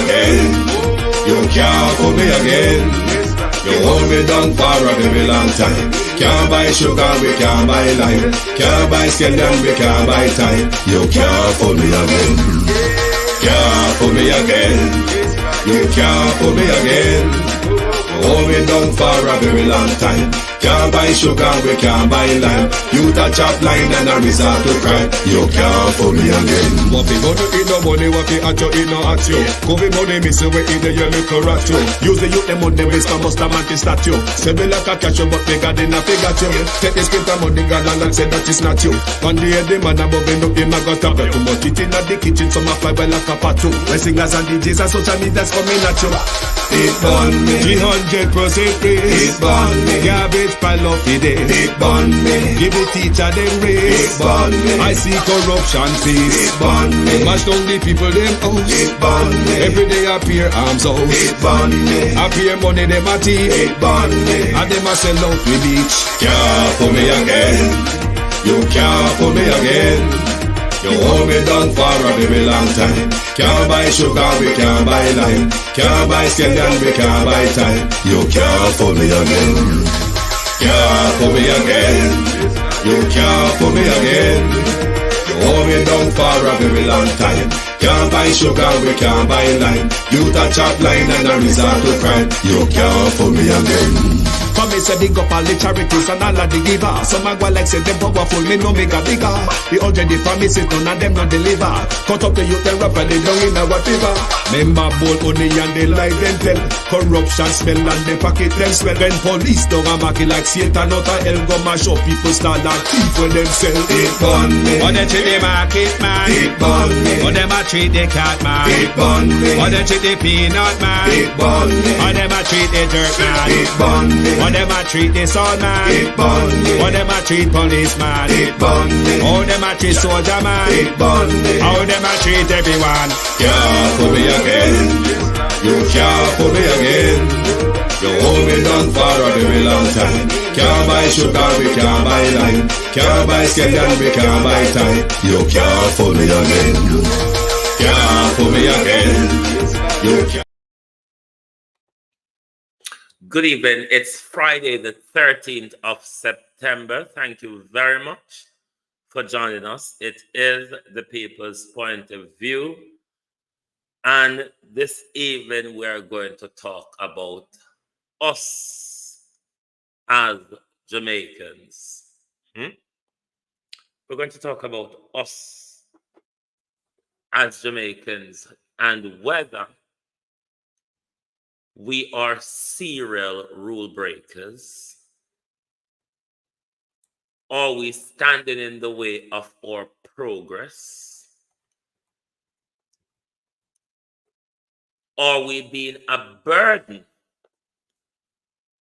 again. You can't fool me again. You hold me down for a very long time. Can't buy sugar, we can't buy lime. Can't buy scallion, we can't buy time. You can't fool me again. Can't fool me again. You can't fool me again. Hold me down for a very long time. Can't buy sugar, we can't buy lime. You that chop line and a resort to crime. You can't fool me again. What we gonna eat no money, what we at you, eat no at you. Covid money, miss away in the your little rat you. Use the youth, the money, waste a must a mantis statue. Say me like a catch you, but bigger than a figure you. Take the spit of money, God and say that is not you. On the head, the man above him, him a got a bet. Too much it in the kitchen, some a fly well like a pat too. My singers and DJs and social media's coming at you. It burn me. 300% raise. It burn me. Garbage pile up the day. It burn me. Give the teacher them raise. It burn me. I see corruption face. It burn me. Mash down the people them house. It burn me. Every day appear arms out. It burn me. Appear money them a thief. It burn me. And them a sell out with each. Can't fool me again. You can't fool me again. You hold me down for a very long time. Can't buy sugar, we can't buy lime. Can't buy scallion, we can't buy time. You can't fool me again. Can't fool me again. You can't fool me again. You hold me down for a very long time. Can't buy sugar, we can't buy lime. You that chop line and a resort to crime. You can't fool me again. For me say big up all the charities and all of the givers. Some a go like say them powerful, me no make a bigger. The already promises, none of them not deliver. Cut up the youth, they rap and they down in our fever. Member bold money and they lie them tell. Corruption smell and they pocket them swell. When police don't a market like Satan out of hell, go mash up people start like thief when them sell. It burn me. Or they treat the market man. It burn me. Or them a treat the cat man. It burn me. Or they treat the peanut man. It burn me. Or them a treat the dirt man. It burn me. Or them a treat the son man. It burn me. Or them a treat policeman. It burn me. Or them a treat soldier man. It burn me. How them a treat everyone. Can't fool me again. You can't fool me again. You hold me down for a very long time. Can't buy sugar, we can't buy lime. Can't buy scallion, we can't buy time. You can't fool me again. Can't fool me again. You can't. Good evening. It's Friday, the 13th of September. Thank you very much for joining us. It is the People's Point of View. And this evening, we are going to talk about us as Jamaicans. We're going to talk about us as Jamaicans and whether we are serial rule breakers or we standing in the way of our progress, or we being a burden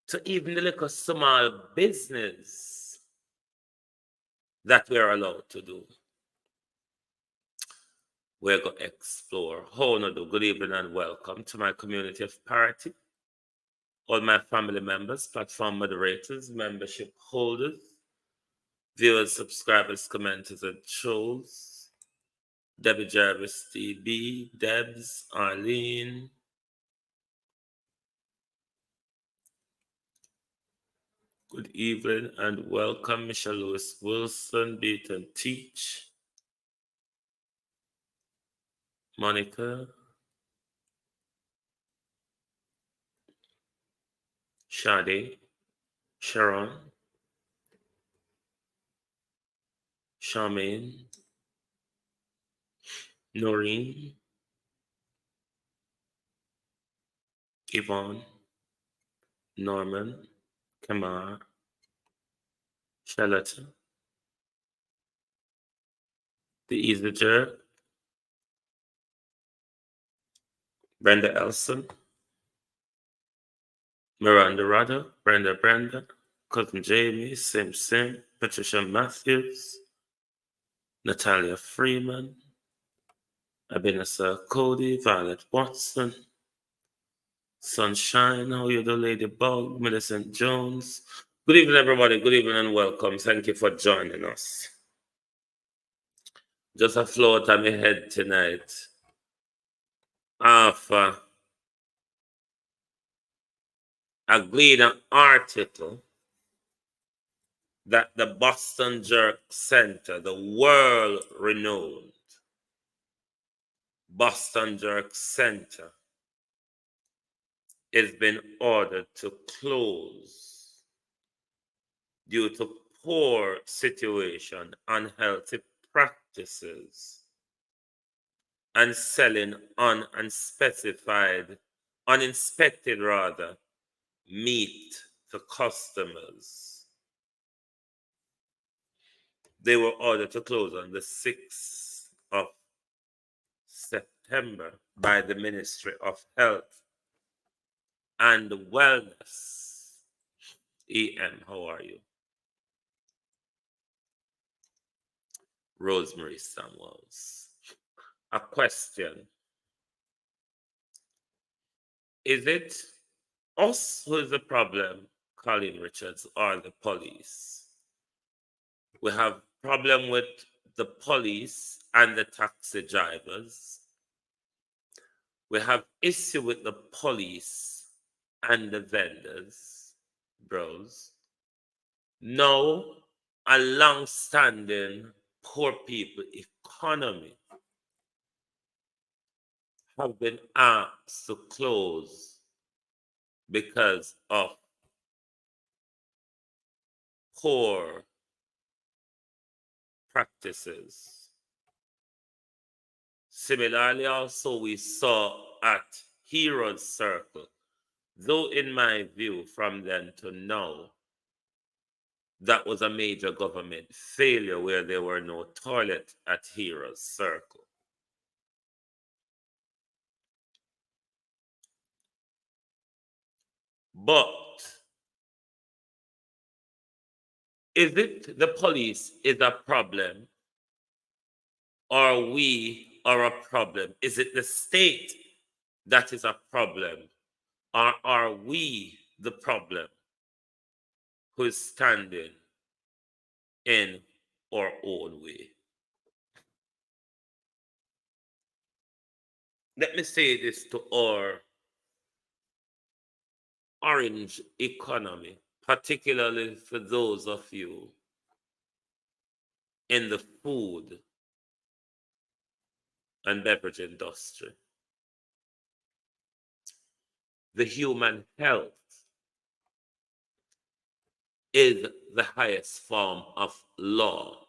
to even the little small business that we're allowed to do. We're going to explore how to do. Good evening and welcome to my community of parity. All my family members, platform moderators, membership holders, viewers, subscribers, commenters, and trolls. Debbie Jarvis, TB, Debs, Arlene. Good evening and welcome, Michelle Lewis Wilson, Beat and Teach. Monica, Shadi, Sharon, Charmaine, Noreen, Yvonne, Norman, Kamar, Charlotte, The Easy Jerk, Brenda Elson, Miranda Rudder, Brenda, Cousin Jamie, Sim, Patricia Matthews, Natalia Freeman, Abinasa Cody, Violet Watson, Sunshine, how you do, Ladybug, Millicent Jones. Good evening, everybody. Good evening and welcome. Thank you for joining us. Just a float on my head tonight. of a Gleaner article that the Boston Jerk Center, the world-renowned Boston Jerk Center, has been ordered to close due to poor situation, unhealthy practices, and selling uninspected meat to customers. They were ordered to close on the 6th of September by the Ministry of Health and Wellness. EM, how are you? Rosemary Samuels. A question. Is it us who is the problem, Colin Richards, or the police? We have problem with the police and the taxi drivers. We have issue with the police and the vendors, bros. Now, a long-standing poor people economy have been asked to close because of poor practices. Similarly, also we saw at Heroes Circle, though in my view from then to now, that was a major government failure where there were no toilets at Heroes Circle. But is it the police is a problem, or we are a problem? Is it the state that is a problem, or are we the problem who is standing in our own way? Let me say this to our orange economy, particularly for those of you in the food and beverage industry. The human health is the highest form of law.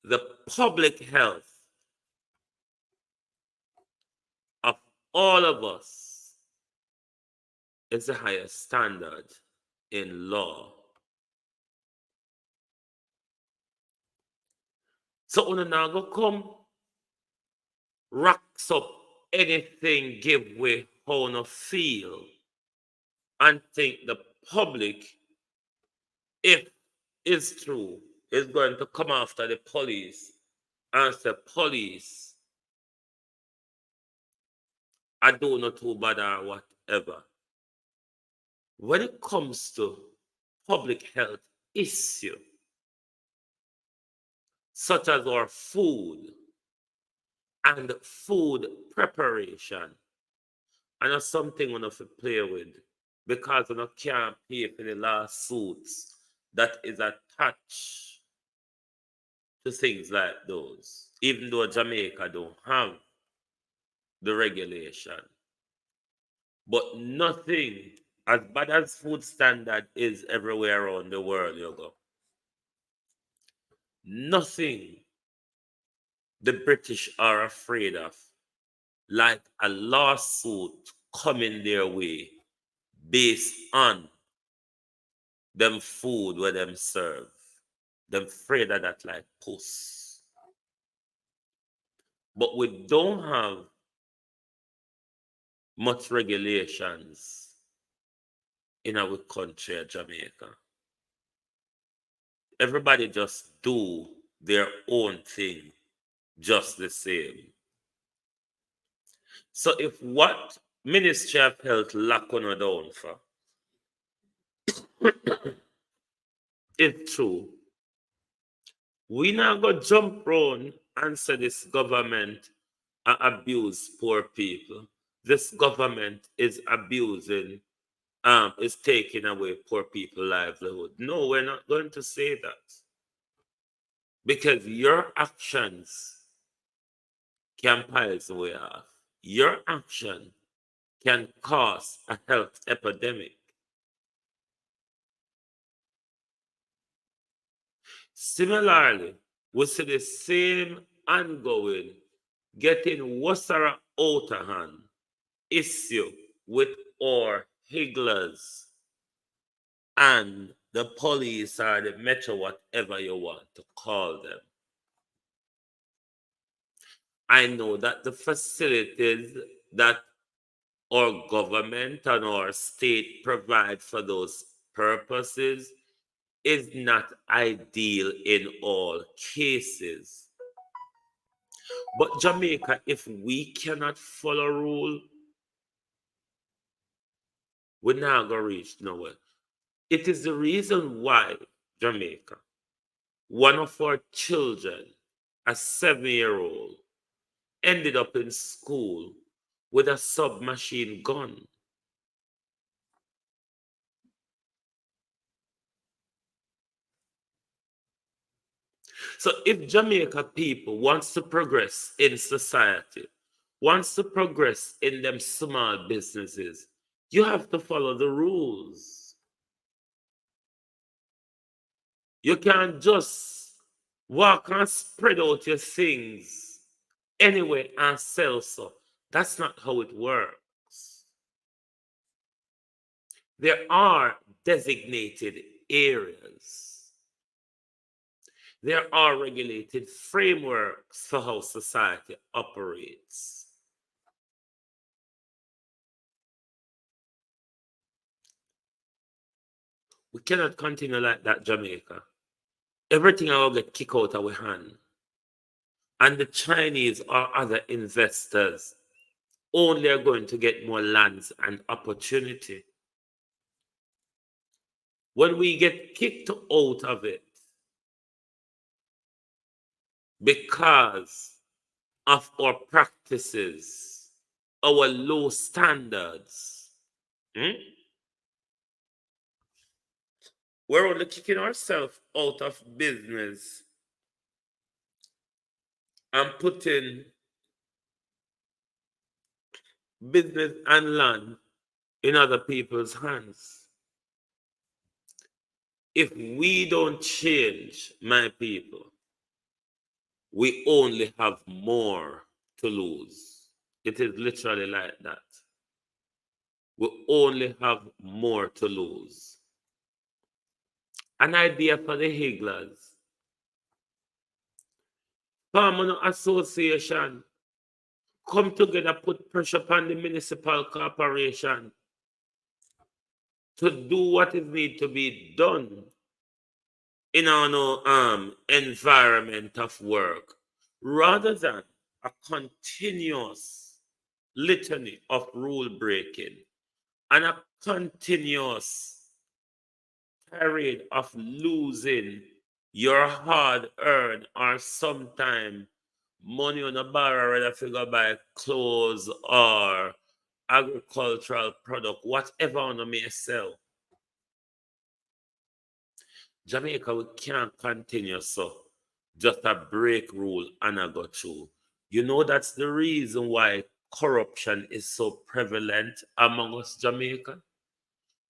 The public health of all of us is the highest standard in law. So when now go come racks up anything, give way how no feel, and think the public, if it's true, is going to come after the police and say, police, I don't know too bad or whatever. When it comes to public health issue, such as our food and food preparation, and that's something we have to play with, because we can't pay for the lawsuits that is attached to things like those, even though Jamaica don't have the regulation. But nothing, as bad as food standard is everywhere around the world, you go, nothing the British are afraid of like a lawsuit coming their way based on them food where them serve. Them afraid of that like puss. But we don't have much regulations in our country, Jamaica. Everybody just do their own thing just the same. So if what Ministry of Health lock on down for is true, we now go jump round and say this government abuse poor people. This government is abusing, is taking away poor people's livelihood. No, we're not going to say that. Because your actions can pile the way off. Your action can cause a health epidemic. Similarly, we see the same ongoing, getting worse out of hand issue with our higglers and the police or the metro, whatever you want to call them. I know that the facilities that our government and our state provide for those purposes is not ideal in all cases. But Jamaica, if we cannot follow rule, we're not going to reach nowhere. It is the reason why Jamaica, one of our children, a 7-year-old, ended up in school with a submachine gun. So if Jamaica people wants to progress in society, wants to progress in them small businesses, you have to follow the rules. You can't just walk and spread out your things anyway and sell so. That's not how it works. There are designated areas. There are regulated frameworks for how society operates. We cannot continue like that, Jamaica. Everything will get kicked out of our hand. And the Chinese or other investors only are going to get more lands and opportunity. When we get kicked out of it because of our practices, our low standards, we're only kicking ourselves out of business and putting business and land in other people's hands. If we don't change, my people, we only have more to lose. It is literally like that. We only have more to lose. An idea for the higglers. Farmer Association come together, put pressure upon the municipal corporation to do what is need to be done in our environment of work, rather than a continuous litany of rule breaking and a continuous parade of losing your hard-earned or sometime money on a borrow, whether if you go buy clothes or agricultural product, whatever on may sell. Jamaica, we can't continue so. Just a break rule and a go through. You know that's the reason why corruption is so prevalent among us, Jamaica?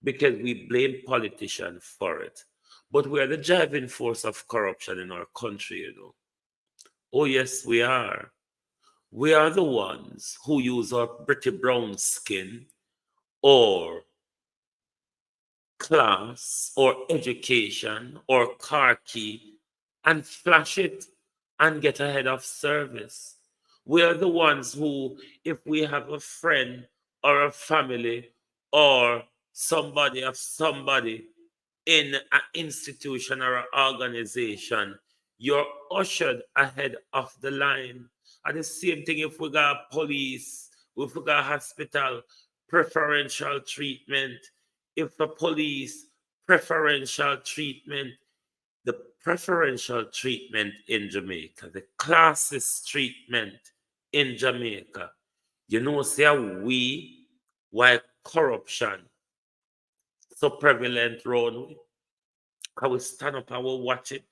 Because we blame politicians for it. But we are the driving force of corruption in our country, you know. Oh, yes, we are. We are the ones who use our pretty brown skin or class or education or car key and flash it and get ahead of service. We are the ones who, if we have a friend or a family or somebody of somebody in an institution or an organization, you're ushered ahead of the line. And the same thing if we got police, if we got hospital, preferential treatment. If the police, preferential treatment. the preferential treatment in Jamaica, the classist treatment in Jamaica. You know, say why corruption so prevalent round we, how we stand up and we watch it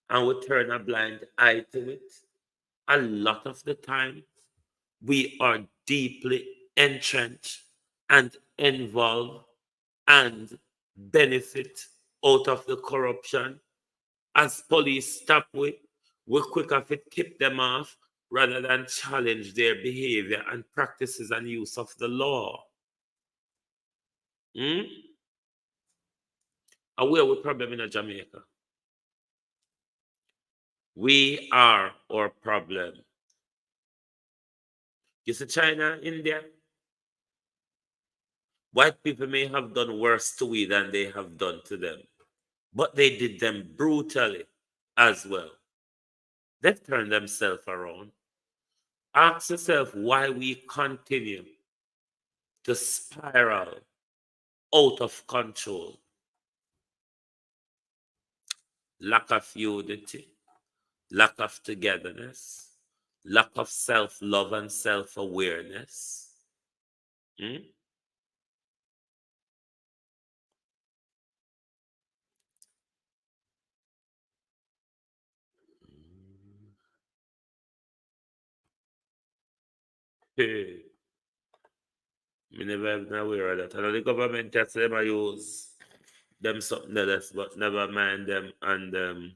and we turn a blind eye to it. A lot of the time, we are deeply entrenched and involved and benefit out of the corruption. As police stop we quick off it keep them off rather than challenge their behavior and practices and use of the law. Hmm? And where we problem in Jamaica? We are our problem. You see, China, India, white people may have done worse to we than they have done to them, but they did them brutally as well. They've turned themselves around. Ask yourself why we continue to spiral out of control. Lack of unity, lack of togetherness, lack of self-love and self-awareness. Hey, me never have been aware of that. I know the government has them I use them something else, but never mind them and them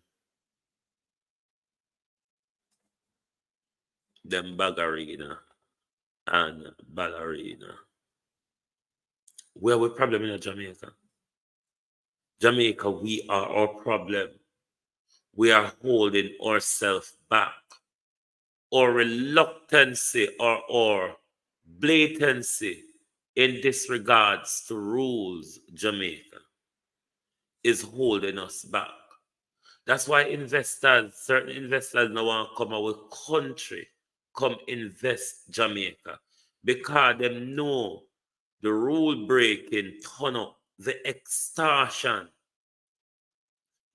bagarina and ballerina. Where we problem in Jamaica? Jamaica, we are our problem. We are holding ourselves back. Our reluctancy or blatancy in disregards to rules, Jamaica, is holding us back. That's why certain investors now want to come out with country, come invest Jamaica, because they know the rule breaking turn up, the extortion,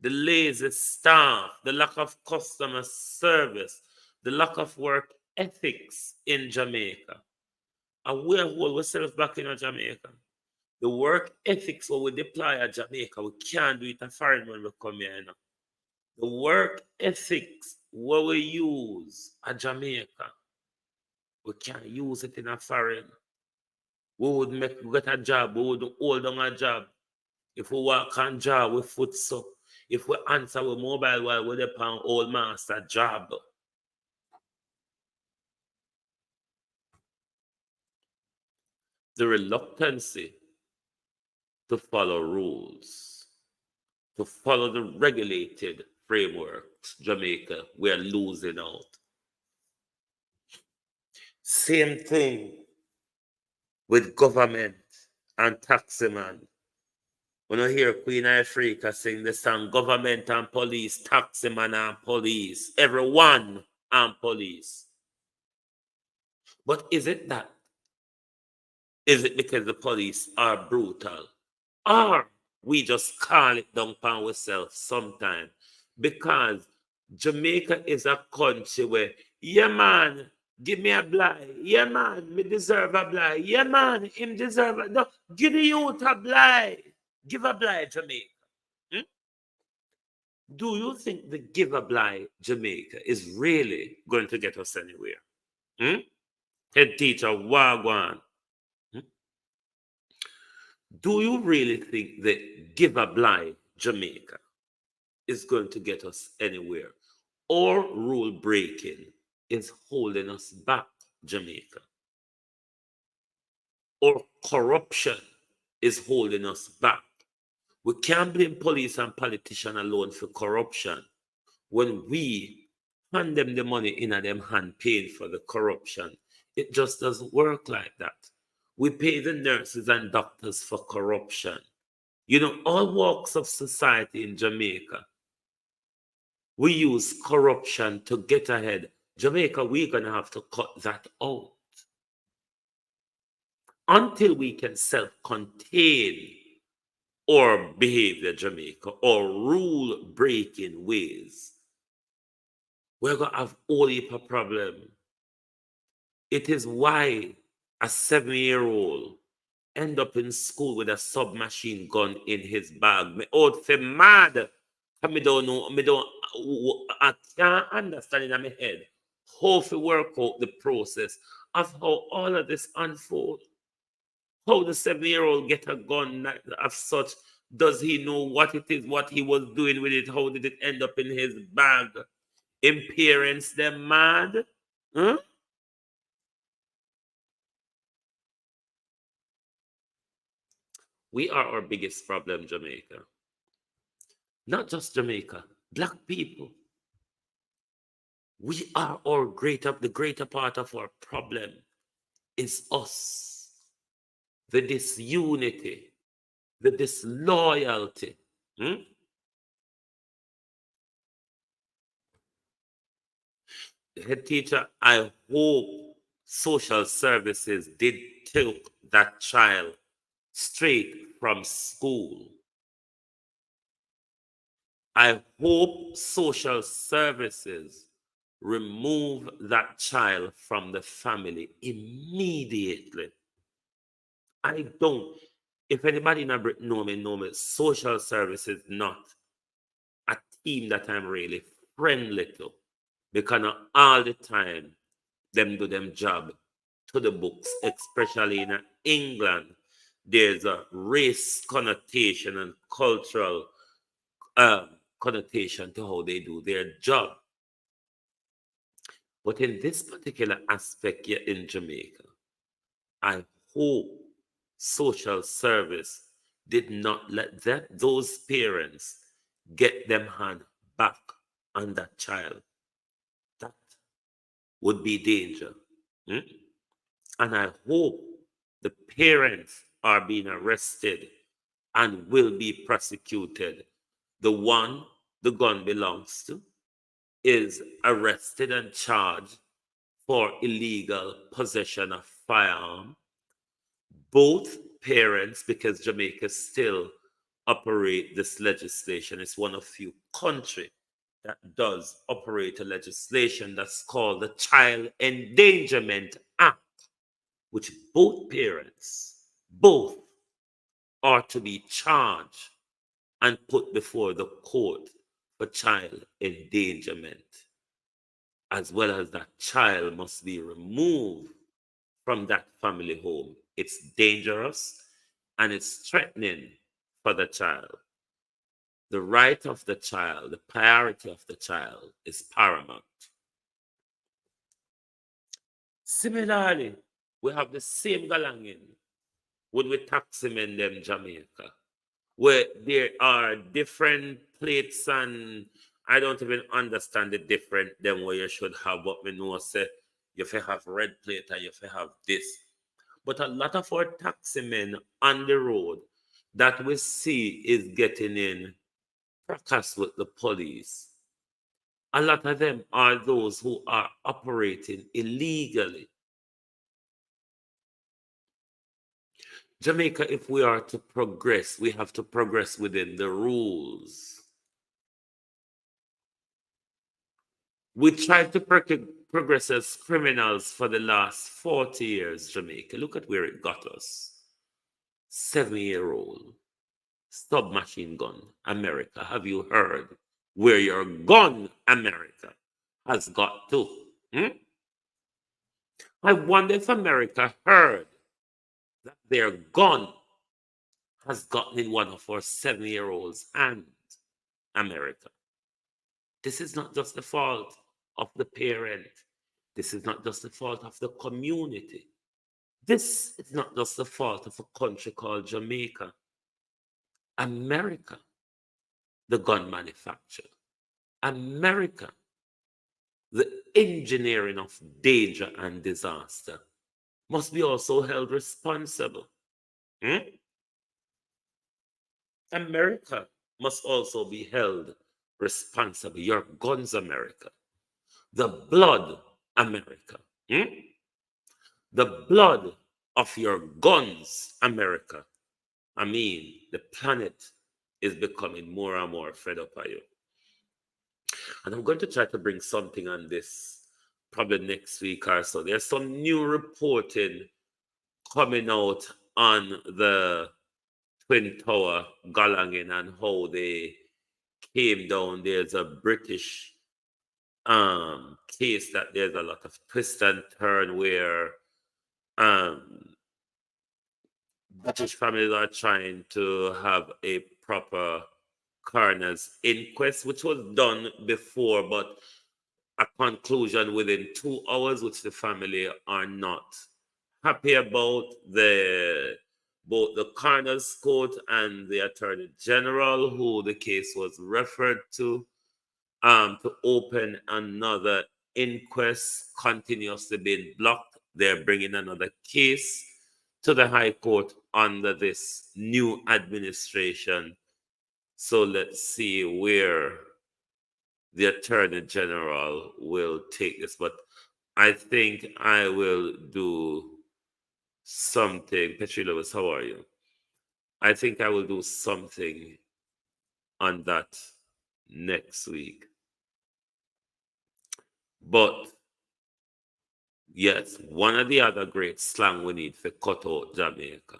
the lazy staff, the lack of customer service, the lack of work ethics in Jamaica. And we hold ourselves back in Jamaica. The work ethics what we deploy at Jamaica, we can't do it a foreign when we come here. The work ethics what we use at Jamaica, we can't use it in a foreign. We would get a job, we would hold on a job. If we walk on job, we foot so. If we answer with mobile while we're upon old master job. The reluctancy to follow rules, to follow the regulated frameworks, Jamaica, we're losing out. Same thing with government and taxman. When I hear Queen Africa sing the song, government and police, taxman and police, everyone and police. But is it that? Is it because the police are brutal? Or we just call it down upon ourselves sometimes? Because Jamaica is a country where, yeah man, give me a blind. Yeah man, me deserve a blind. Yeah man, him deserve a... No, give the youth a blind. Give a blind Jamaica. Do you think the give a blind Jamaica is really going to get us anywhere? Head teacher, Wagwan. Do you really think that give a blind Jamaica is going to get us anywhere? Or rule breaking is holding us back, Jamaica? Or corruption is holding us back? We can't blame police and politicians alone for corruption when we hand them the money in them hand paying for the corruption. It just doesn't work like that. We pay the nurses and doctors for corruption. You know, all walks of society in Jamaica, we use corruption to get ahead. Jamaica, we're going to have to cut that out. Until we can self-contain or behavior, Jamaica, or rule breaking ways, we're going to have all heap of problem. It is why a 7-year-old end up in school with a submachine gun in his bag. Me out for mad. I don't know, I can't understand in my head how to work out the process of how all of this unfolds. How the 7-year-old get a gun of such? Does he know what it is, what he was doing with it? How did it end up in his bag? Him parents, them mad? Huh? We are our biggest problem, Jamaica. Not just Jamaica, black people. We are the greater part of our problem is us. The disunity, the disloyalty. Head teacher, I hope social services did take that child straight from school. I hope social services remove that child from the family immediately. I don't. If anybody in Britain know me, social services not a team that I'm really friendly to. Because not all the time them do them job to the books, especially in England. There's a race connotation and cultural connotation to how they do their job. But in this particular aspect here in Jamaica, I hope social service did not let those parents get them hand back on that child. That would be danger. And I hope the parents are being arrested and will be prosecuted. The one the gun belongs to is arrested and charged for illegal possession of firearm. Both parents, because Jamaica still operate this legislation, it's one of few countries that does operate a legislation that's called the Child Endangerment Act, which both parents, are to be charged and put before the court for child endangerment, as well as that child must be removed from that family home. It's dangerous and it's threatening for the child. The right of the child, the priority of the child is paramount. Similarly, we have the same galangin when we taxi men them Jamaica, where there are different plates, and I don't even understand the different them where you should have, but we know say you have red plate and you have this. But a lot of our taxi men on the road that we see is getting in fracas with the police. A lot of them are those who are operating illegally. Jamaica, if we are to progress, we have to progress within the rules. We tried to progress as criminals for the last 40 years, Jamaica. Look at where it got us. 7-year-old submachine gun, America. Have you heard where your gun, America, has got to? I wonder if America heard that their gun has gotten in one of our 7-year-olds' hands, America. This is not just the fault of the parent. This is not just the fault of the community. This is not just the fault of a country called Jamaica. America, the gun manufacturer. America, the engineering of danger and disaster, must be also held responsible. America must also be held responsible. Your guns, America. The blood, America. The blood of your guns, America, I mean, the planet is becoming more and more fed up of you. And I'm going to try to bring something on this probably next week or so. There's some new reporting coming out on the Twin Tower, Galangin, and how they came down. There's a British case that there's a lot of twist and turn where British families are trying to have a proper coroner's inquest, which was done before, but a conclusion within 2 hours, which the family are not happy about. Both the coroner's court and the attorney general, who the case was referred to open another inquest, continuously being blocked. They're bringing another case to the High Court under this new administration. So let's see where the Attorney General will take this. But I think I will do something. Petri Lewis, how are you? I think I will do something on that next week. But yes, one of the other great slang we need for cut out Jamaica.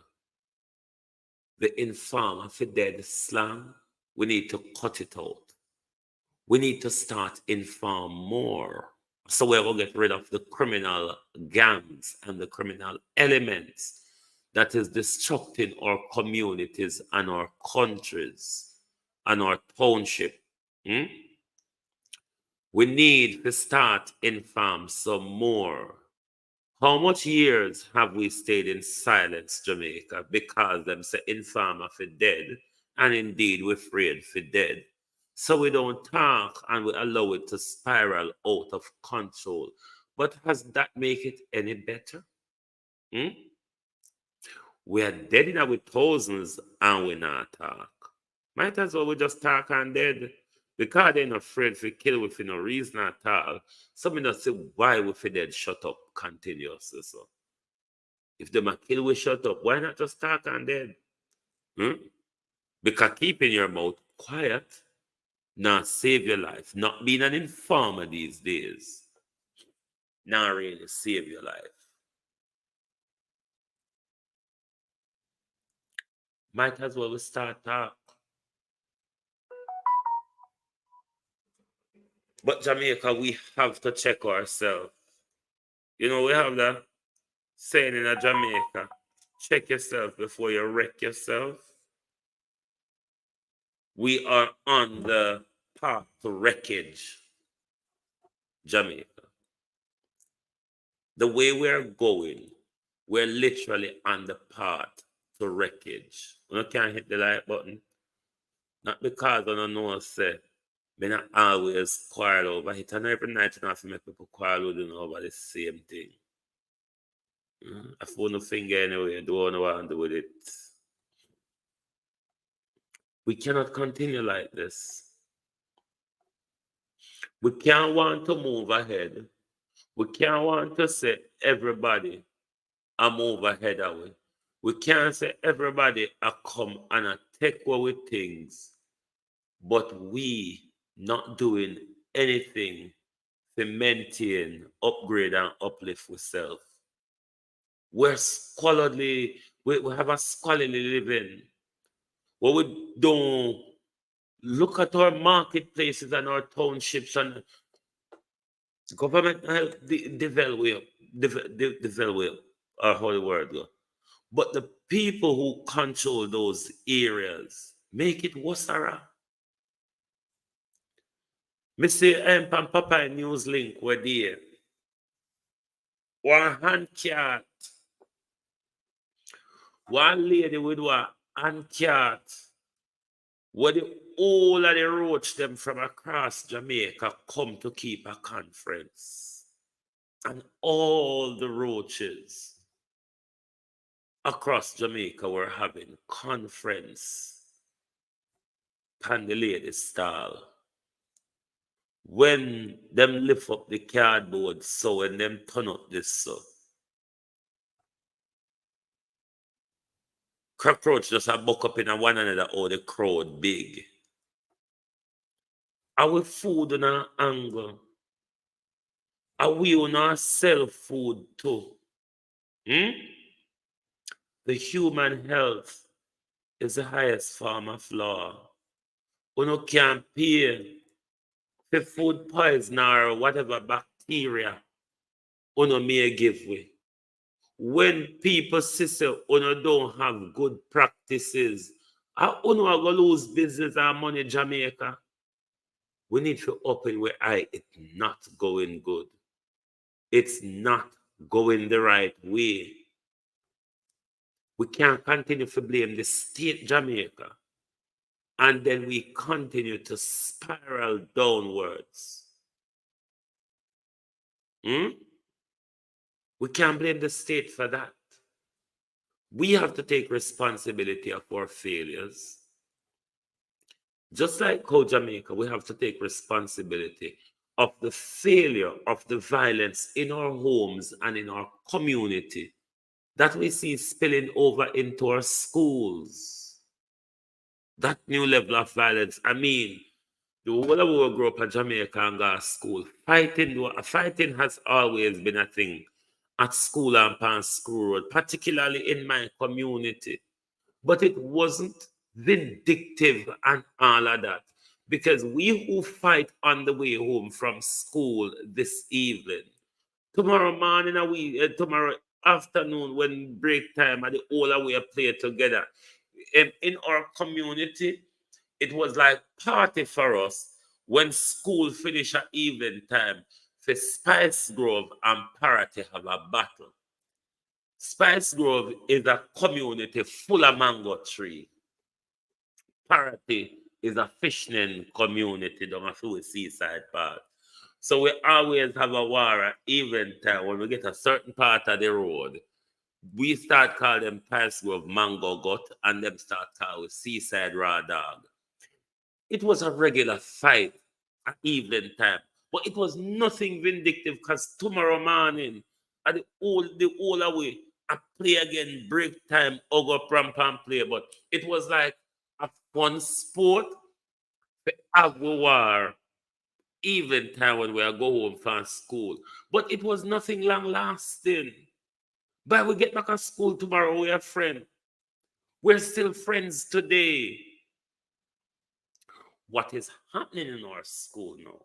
The informer for dead slang, we need to cut it out. We need to start inform more. So we will get rid of the criminal gangs and the criminal elements that is destructing our communities and our countries and our township. We need to start inform some more. How much years have we stayed in silence, Jamaica, because them say informer for dead, and indeed we're afraid for dead. So we don't talk and we allow it to spiral out of control. But has that make it any better? We are dead in our thousands and we not talk. Might as well we just talk and dead. Because they're not afraid to kill with no reason at all. Some of us say why we for dead shut up continuously. So if they might kill we shut up, why not just talk and dead? Because keeping your mouth quiet not save your life. Not being an informer these days not really save your life. Might as well we start talk. But Jamaica, we have to check ourselves. You know, we have that saying in Jamaica, check yourself before you wreck yourself. We are on the path to wreckage, Jamaica. The way we're going, we're literally on the path to wreckage. You can't hit the like button. Not because I don't know, say, me not always quarrel over it. And every night you have to make people quarrel with over the same thing. I phone a finger anyway, I don't want to do with it. We cannot continue like this. We can't want to move ahead. We can't want to say everybody I move ahead of it. We can't say everybody I come and I take away things, but we not doing anything to maintain, upgrade, and uplift ourselves. We're squalidly, we have a scholarly living. What we don't look at our marketplaces and our townships and government help develop, or how the word go. But the people who control those areas make it worse. Me say Papa News Link were there. One hand cat. One lady with one hand cat. Where the whole of the roach them from across Jamaica come to keep a conference. And all the roaches across Jamaica were having conference on the lady stall. When them lift up the cardboard, so when them turn up this so. Cockroach just a buck up in a one another, or the crowd big. Our food in our anger. Are we on our self food too? Hmm? The human health is the highest form of law. You can't pay for food poison or whatever bacteria you may give way. When people say you don't have good practices, how you are going to lose business and money in Jamaica? We need to open where it's not going good. It's not going the right way. We can't continue to blame the state Jamaica, and then we continue to spiral downwards. We can't blame the state for that. We have to take responsibility of our failures. Just like how Jamaica, we have to take responsibility of the failure of the violence in our homes and in our community that we see spilling over into our schools. That new level of violence. I mean, the whole of we grew up in Jamaica and go to school, fighting has always been a thing at school and on school road, particularly in my community. But it wasn't vindictive and all of that. Because we who fight on the way home from school this evening, tomorrow morning, tomorrow afternoon, when break time, and the whole we play together. In our community, it was like party for us when school finished at evening time for Spice Grove and Parrot to have a battle. Spice Grove is a community full of mango tree. Parrot is a fishing community down a few seaside part. So we always have a war at evening time when we get a certain part of the road. We start calling them Spice Grove Mango Gut, and them start calling Seaside Raw Dog. It was a regular fight at evening time, but it was nothing vindictive because tomorrow morning, at the whole away, I play again, break time, go pram pam play. But it was like a fun sport for have war evening time when we are go home from school. But it was nothing long lasting. But we get back at school tomorrow, we are friends. We're still friends today. What is happening in our school now?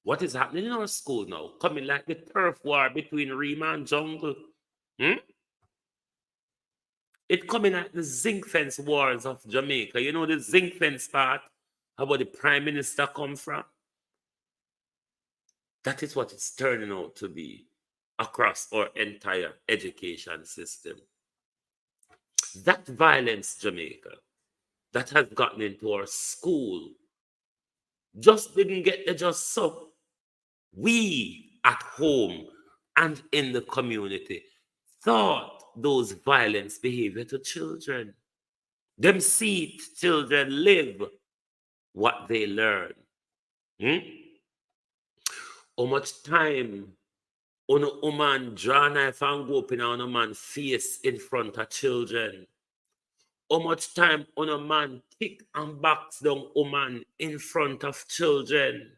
What is happening in our school now? Coming like the turf war between Rima and Jungle. It coming like the zinc fence wars of Jamaica. You know the zinc fence part? How about the Prime Minister come from? That is what it's turning out to be across our entire education system. That violence, Jamaica, that has gotten into our school just didn't get there just so. We at home and in the community thought those violence behavior to children. Them see children live what they learn. How much time on a woman draw knife and go up in on a man's face in front of children? How much time on a man kick and box down a woman in front of children?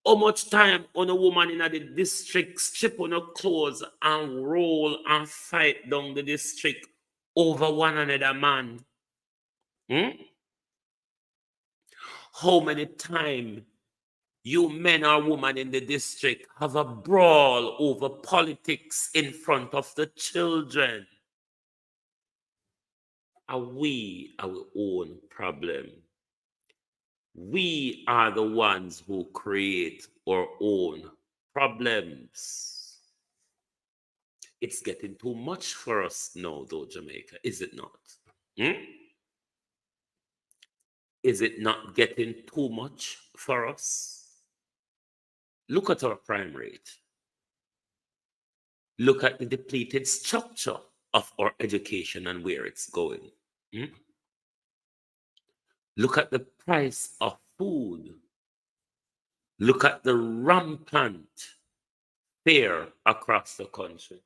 How much time on a woman in the district strip on her clothes and roll and fight down the district over one another man? How many times you men or women in the district have a brawl over politics in front of the children? Are we our own problem? We are the ones who create our own problems. It's getting too much for us now, though, Jamaica, is it not? Is it not getting too much for us? Look at our crime rate. Look at the depleted structure of our education and where it's going. Look at the price of food. Look at the rampant fare across the country.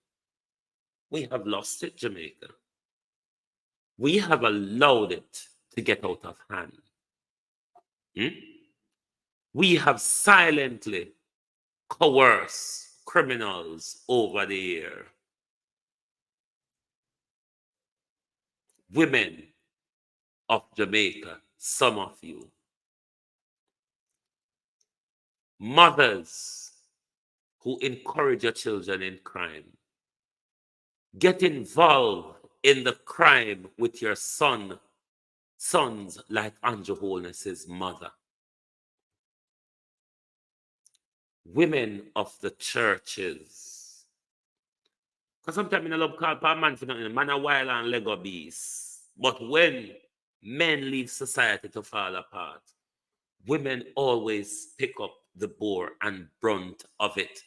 We have lost it, Jamaica. We have allowed it to get out of hand. We have silently coerced criminals over the year. Women of Jamaica, some of you, mothers who encourage your children in crime, get involved in the crime with your sons like Andrew Holness's mother. Women of the churches. Because sometimes I love call a man for nothing, man a wild and Lego beast. But when men leave society to fall apart, women always pick up the bore and brunt of it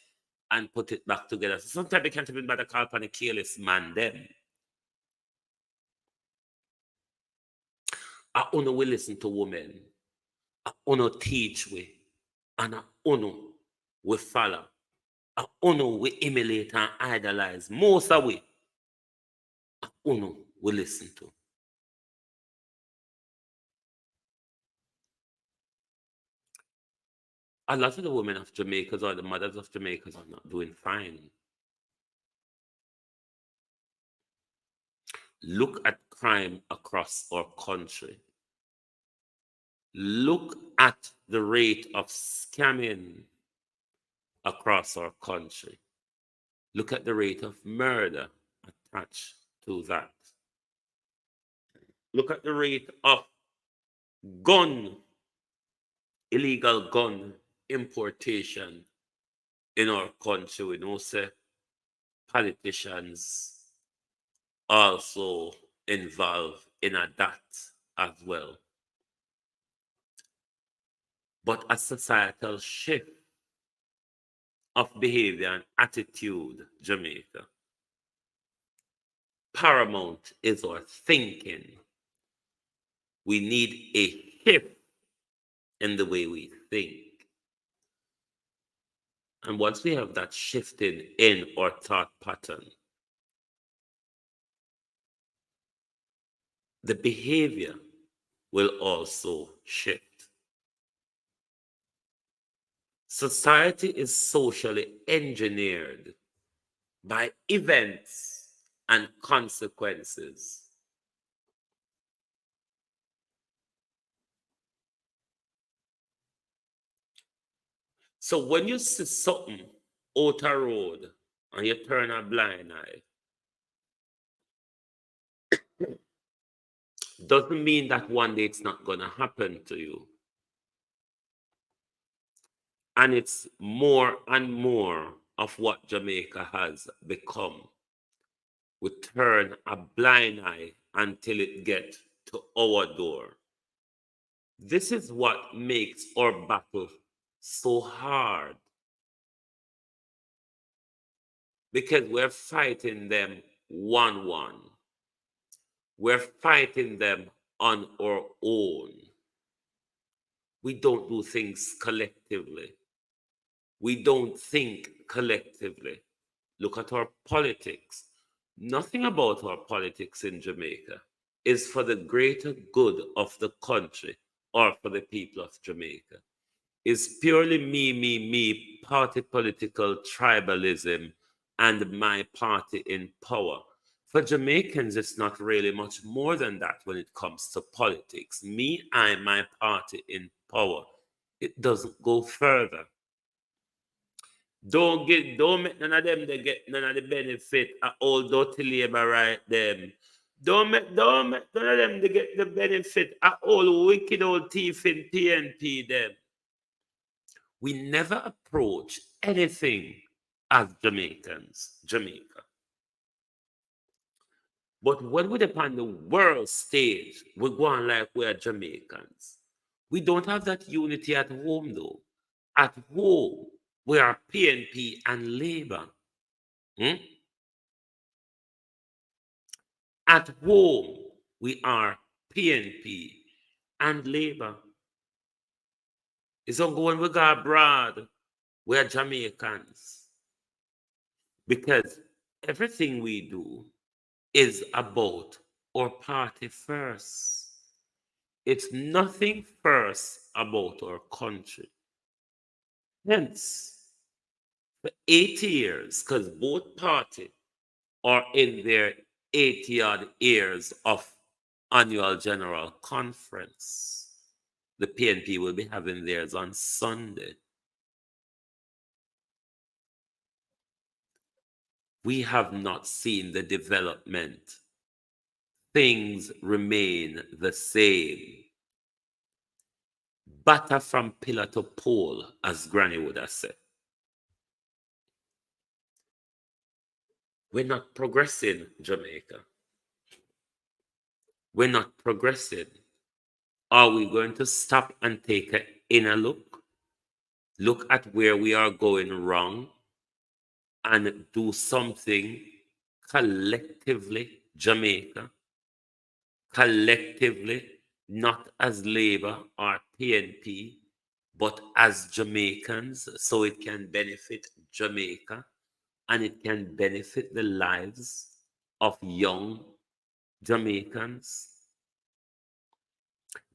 and put it back together. So sometimes they can't even better call upon a careless man them. I only will listen to women. I only teach we. And I only will follow. I only will emulate and idolize. Most of we. I only will listen to. A lot of the women of Jamaica or the mothers of Jamaica are not doing fine. Look at crime across our country. Look at the rate of scamming across our country. Look at the rate of murder attached to that. Look at the rate of illegal gun importation in our country. We know say politicians also involved in that as well. But a societal shift of behavior and attitude, Jamaica. Paramount is our thinking. We need a shift in the way we think. And once we have that shifted in our thought pattern, the behavior will also shift. Society is socially engineered by events and consequences. So when you see something out a road and you turn a blind eye, doesn't mean that one day it's not going to happen to you. And it's more and more of what Jamaica has become. We turn a blind eye until it gets to our door. This is what makes our battle so hard. Because we're fighting them one-one. We're fighting them on our own. We don't do things collectively. We don't think collectively. Look at our politics. Nothing about our politics in Jamaica is for the greater good of the country or for the people of Jamaica. It's purely me, party political tribalism and my party in power. For Jamaicans, it's not really much more than that when it comes to politics. Me, I, my party in power. It doesn't go further. Don't make none of them they get none of the benefit of all dirty labor right them. Don't make none of them they get the benefit of all wicked old thief in PNP them. We never approach anything as Jamaicans, Jamaica. But when we're upon the world stage, we go on like we're Jamaicans. We don't have that unity at home though. At home, we are PNP and Labour. At home, we are PNP and Labour. It's not going we go abroad. We are Jamaicans. Because everything we do is about our party first. It's nothing first about our country. Hence, for 80 years, because both parties are in their 80 odd years of annual general conference. The PNP will be having theirs on Sunday. We have not seen the development. Things remain the same. Batter from pillar to pole, as Granny would have said. We're not progressing, Jamaica. We're not progressing. Are we going to stop and take an inner look? Look at where we are going wrong and do something collectively, Jamaica, collectively, not as Labour or PNP, but as Jamaicans, so it can benefit Jamaica and it can benefit the lives of young Jamaicans.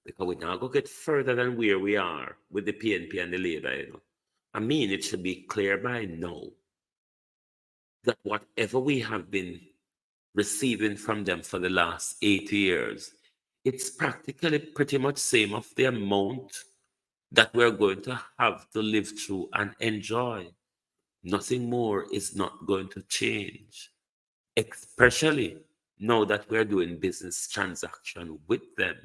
Because we now go get further than where we are with the PNP and the Labour, you know. I mean, it should be clear by now that whatever we have been receiving from them for the last 8 years, it's practically pretty much same of the amount that we're going to have to live through and enjoy. Nothing more is not going to change, especially now that we're doing business transaction with them.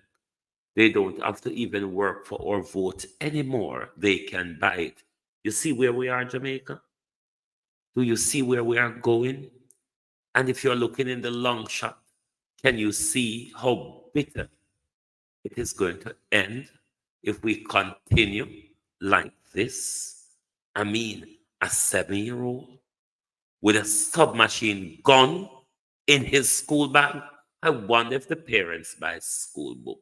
They don't have to even work for our vote anymore. They can buy it. You see where we are, Jamaica? Do you see where we are going? And if you're looking in the long shot, can you see how bitter it is going to end if we continue like this? I mean, a 7-year-old with a submachine gun in his school bag. I wonder if the parents buy school books.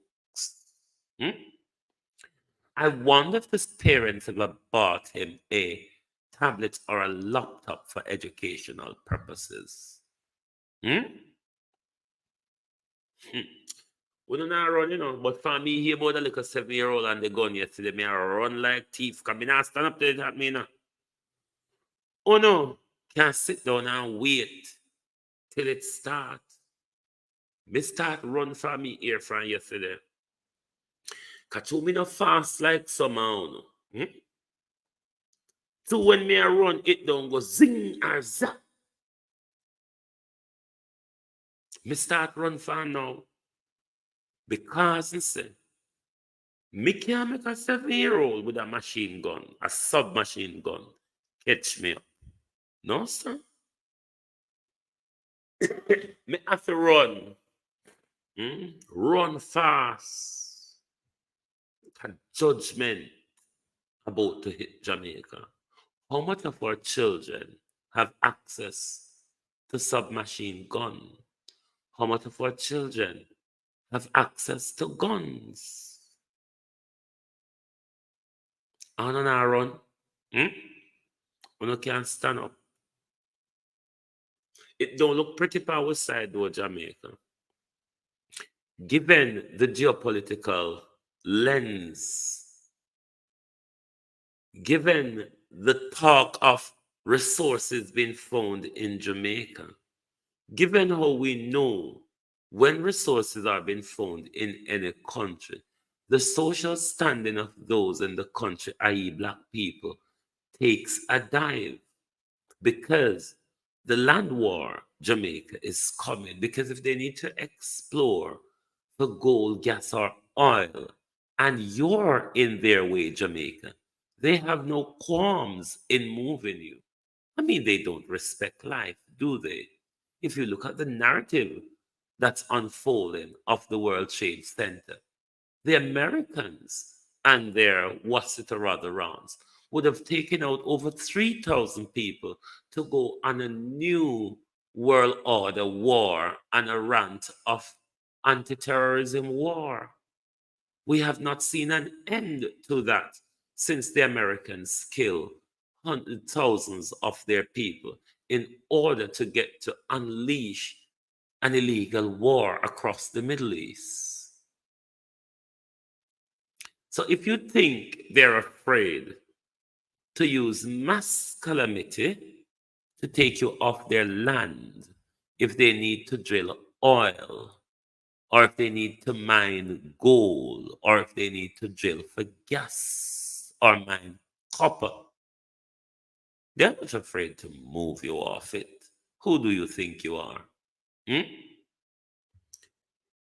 I wonder if his parents ever bought him a tablet or a laptop for educational purposes. We don't know run, you know, but for me, hear about a little 7-year-old and the gun yesterday, me I run like thief. Come in, stand up there at me now. Oh no, can't sit down and wait till it starts. Me start run for me here from yesterday. Cause me no fast like somehow. So when me I run, it don't go zing or zap. Me start run for now. Because say, me can't make a 7-year-old with a machine gun, a submachine gun, catch me up. No, sir. Me have to run. Run fast. A judgment about to hit Jamaica. How much of our children have access to submachine gun? How much of our children have access to guns? On our run. We can't stand up. It don't look pretty for our side though, Jamaica. Given the geopolitical lens, given the talk of resources being found in Jamaica, given how we know when resources are being found in any country, the social standing of those in the country, i.e. Black people, takes a dive because the land war, Jamaica, is coming. Because if they need to explore for gold, gas, or oil, and you're in their way, Jamaica, they have no qualms in moving you. I mean, they don't respect life, do they? If you look at the narrative that's unfolding of the World Trade Center, the Americans and their what's it or other rounds would have taken out over 3,000 people to go on a new world order war and a rant of anti-terrorism war. We have not seen an end to that since the Americans killed thousands of their people in order to get to unleash an illegal war across the Middle East. So if you think they're afraid to use mass calamity to take you off their land, if they need to drill oil, or if they need to mine gold, or if they need to drill for gas or mine copper, they're not afraid to move you off it. Who do you think you are? Hmm?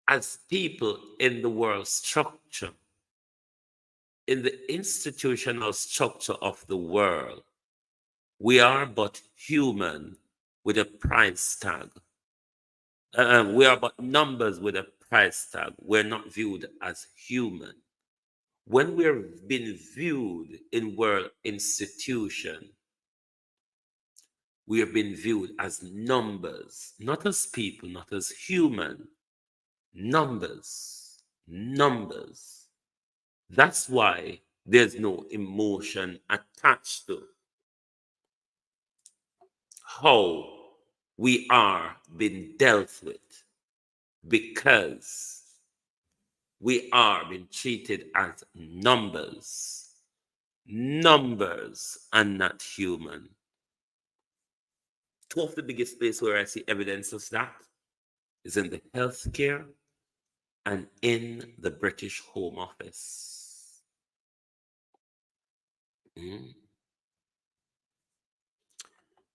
As people in the world structure, in the institutional structure of the world, we are but human with a price tag. We are but numbers with a price tag. We're not viewed as human. When we're being viewed in world institution, we have been viewed as numbers, not as people, not as human. Numbers, numbers. That's why there's no emotion attached to how we are being dealt with, because we are being treated as numbers, numbers and not human. Two of the biggest places where I see evidence of that is in the healthcare and in the British Home Office.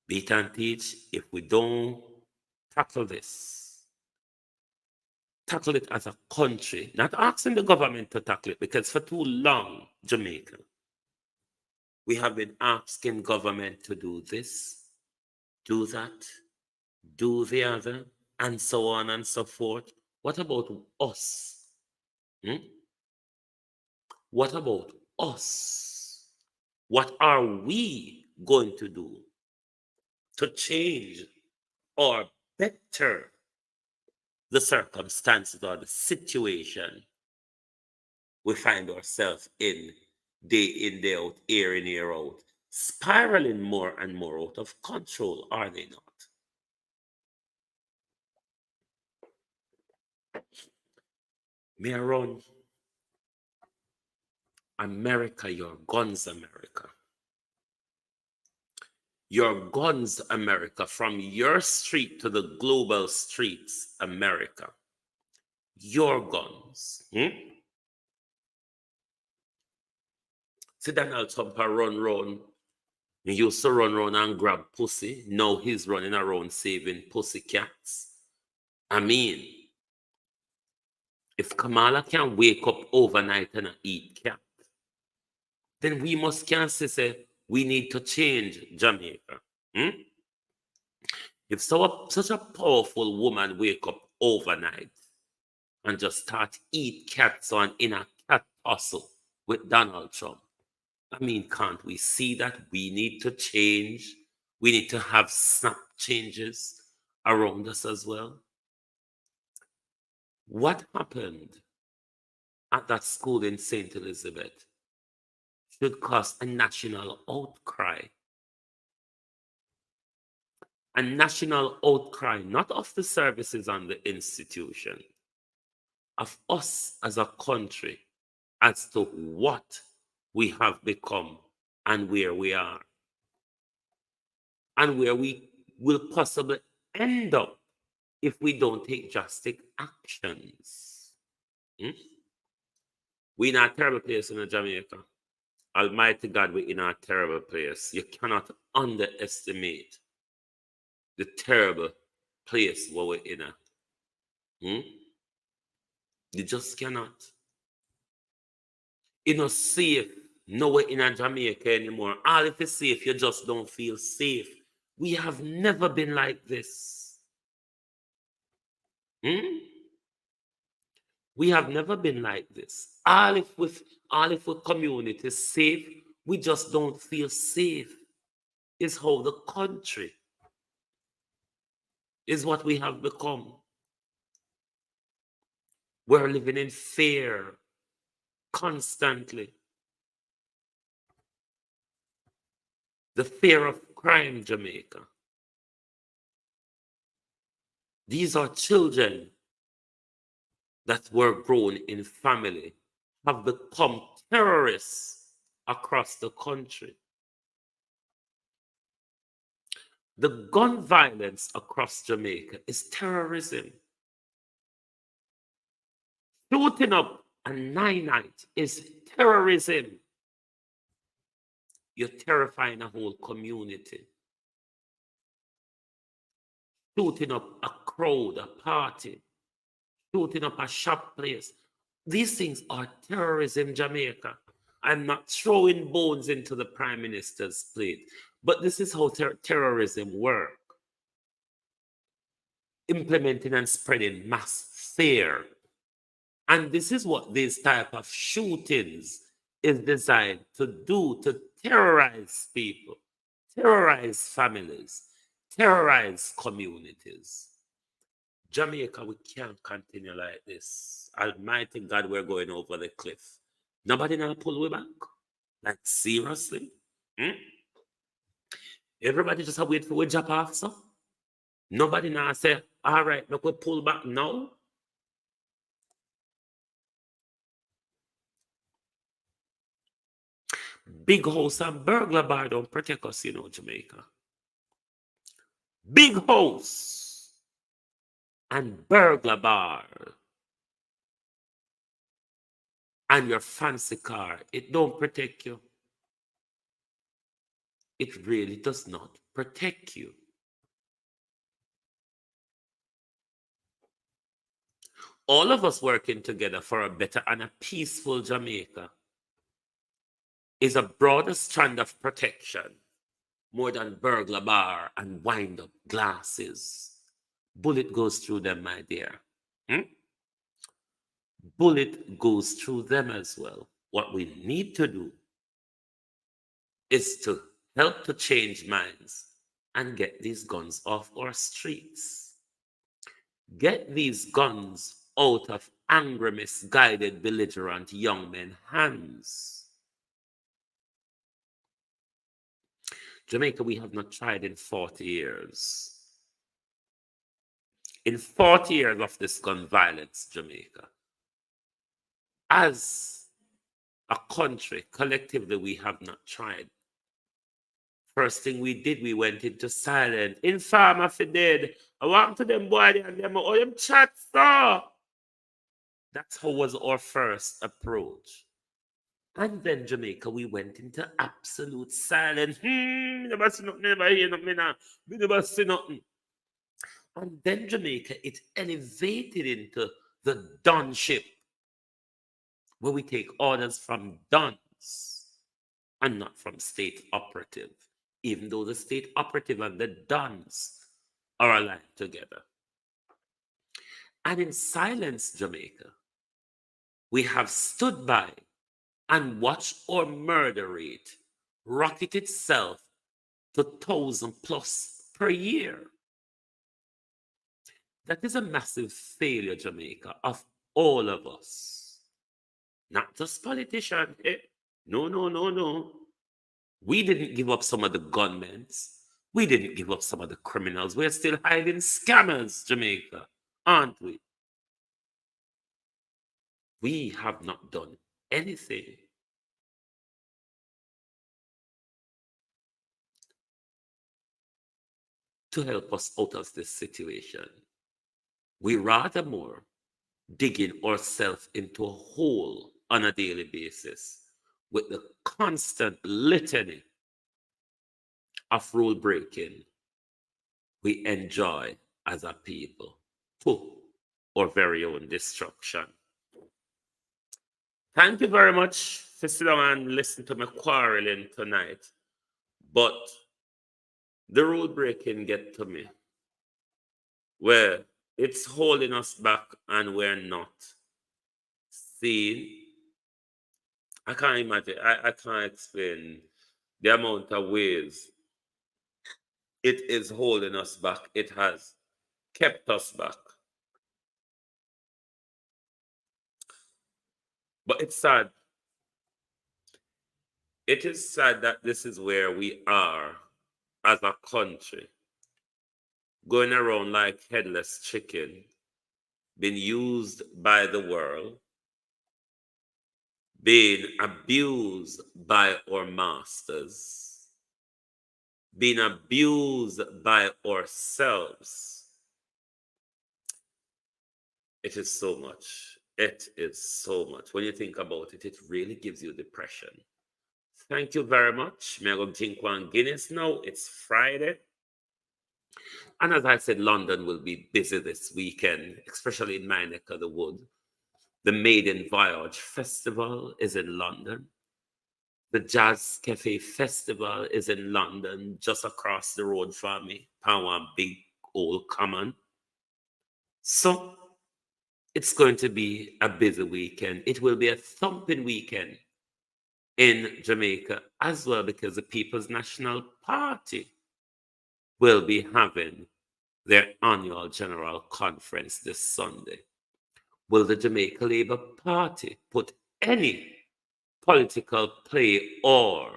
Beat and teach, if we don't tackle this, tackle it as a country, not asking the government to tackle it, because for too long, Jamaica, we have been asking government to do this, do that, do the other, and so on and so forth. What about us? What about us? What are we going to do to change or better the circumstances or the situation we find ourselves in, day out, year in, year out, spiraling more and more out of control, are they not? May I run America, your guns, America. Your guns, America, from your street to the global streets, America. Your guns. See Donald Trump run. He used to run and grab pussy. Now he's running around saving pussy cats. I mean, if Kamala can wake up overnight and eat cat, then we must can say we need to change Jamaica. If such a powerful woman wake up overnight and just start eat cats on in a cat tussle with Donald Trump, I mean, can't we see that we need to change? We need to have snap changes around us as well. What happened at that school in St. Elizabeth should cause a national outcry. A national outcry, not of the services and the institution, of us as a country, as to what we have become and where we are, and where we will possibly end up if we don't take drastic actions. We're in a terrible place in Jamaica. Almighty God, we're in a terrible place. You cannot underestimate the terrible place where we're in. You just cannot. You're not safe nowhere in Jamaica anymore. All if you're safe, you just don't feel safe. We have never been like this. We have never been like this. All if with community is safe, we just don't feel safe. Is how the country is what we have become. We're living in fear constantly. the fear of crime, Jamaica. These are children that were grown in family, have become terrorists across the country. The gun violence across Jamaica is terrorism. Shooting up a 9-night is terrorism. You're terrifying a whole community. Shooting up a crowd, a party, shooting up a shop place. These things are terrorism, Jamaica. I'm not throwing bones into the Prime Minister's plate, but this is how terrorism works. Implementing and spreading mass fear. And this is what these type of shootings is designed to do, to terrorize people, terrorize families, terrorize communities. Jamaica, we can't continue like this. Almighty God, we're going over the cliff. Nobody now pull we back? Like, seriously? Everybody just wait for we jump off, so? Nobody now say, all right, look, we pull back now. Big house and burglar bar don't protect us, you know, Jamaica. Big house and burglar bar and your fancy car, it don't protect you. It really does not protect you. All of us working together for a better and a peaceful Jamaica is a broader strand of protection, more than burglar bar and wind-up glasses. Bullet goes through them, my dear. Bullet goes through them as well. What we need to do is to help to change minds and get these guns off our streets. Get these guns out of angry, misguided, belligerent young men's hands. Jamaica, we have not tried in 40 years. In 40 years of this gun violence, Jamaica, as a country, collectively, we have not tried. First thing we did, we went into silence. Inform if it did. I want to them boy and them, oh, them chat, so. That's how was our first approach. And then Jamaica, we went into absolute silence. Never see nothing, never hear nothing, never see nothing. And then Jamaica, it elevated into the donship, where we take orders from dons and not from state operative, even though the state operative and the dons are aligned together. And in silence, Jamaica, we have stood by and watched our murder rate rocket itself to 1,000+ per year. That is a massive failure, Jamaica, of all of us. Not just politicians. No. We didn't give up some of the gunmen. We didn't give up some of the criminals. We're still hiding scammers, Jamaica, aren't we? We have not done anything. To help us out of this situation. We rather more digging ourselves into a hole on a daily basis with the constant litany of rule breaking we enjoy as a people to our very own destruction. Thank you very much for sitting down and listening to me quarreling tonight. But the rule breaking get to me, where it's holding us back and we're not. See, I can't imagine, I can't explain the amount of ways it is holding us back. It has kept us back. But it's sad. It is sad that this is where we are as a country, going around like headless chicken, being used by the world, being abused by our masters, being abused by ourselves. It is so much. It is so much. When you think about it, it really gives you depression. Thank you very much. Me I go drink one Guinness now. It's Friday. And as I said, London will be busy this weekend, especially in my neck of the wood. The Maiden Voyage Festival is in London. The Jazz Cafe Festival is in London, just across the road from me, Power Big Old Common. So it's going to be a busy weekend. It will be a thumping weekend in Jamaica as well, because the People's National Party will be having their annual general conference this Sunday. Will the Jamaica Labour Party put any political play or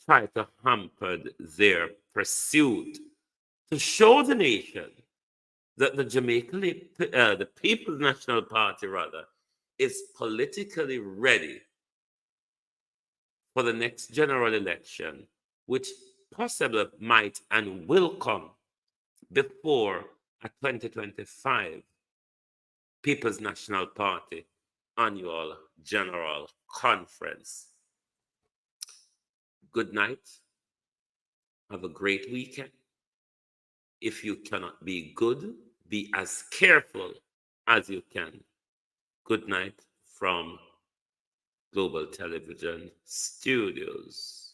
try to hamper their pursuit to show the nation that the the People's National Party rather, is politically ready for the next general election, which possibly might and will come before a 2025 People's National Party annual general conference. Good night. Have a great weekend. If you cannot be good, be as careful as you can. Good night from Global Television Studios.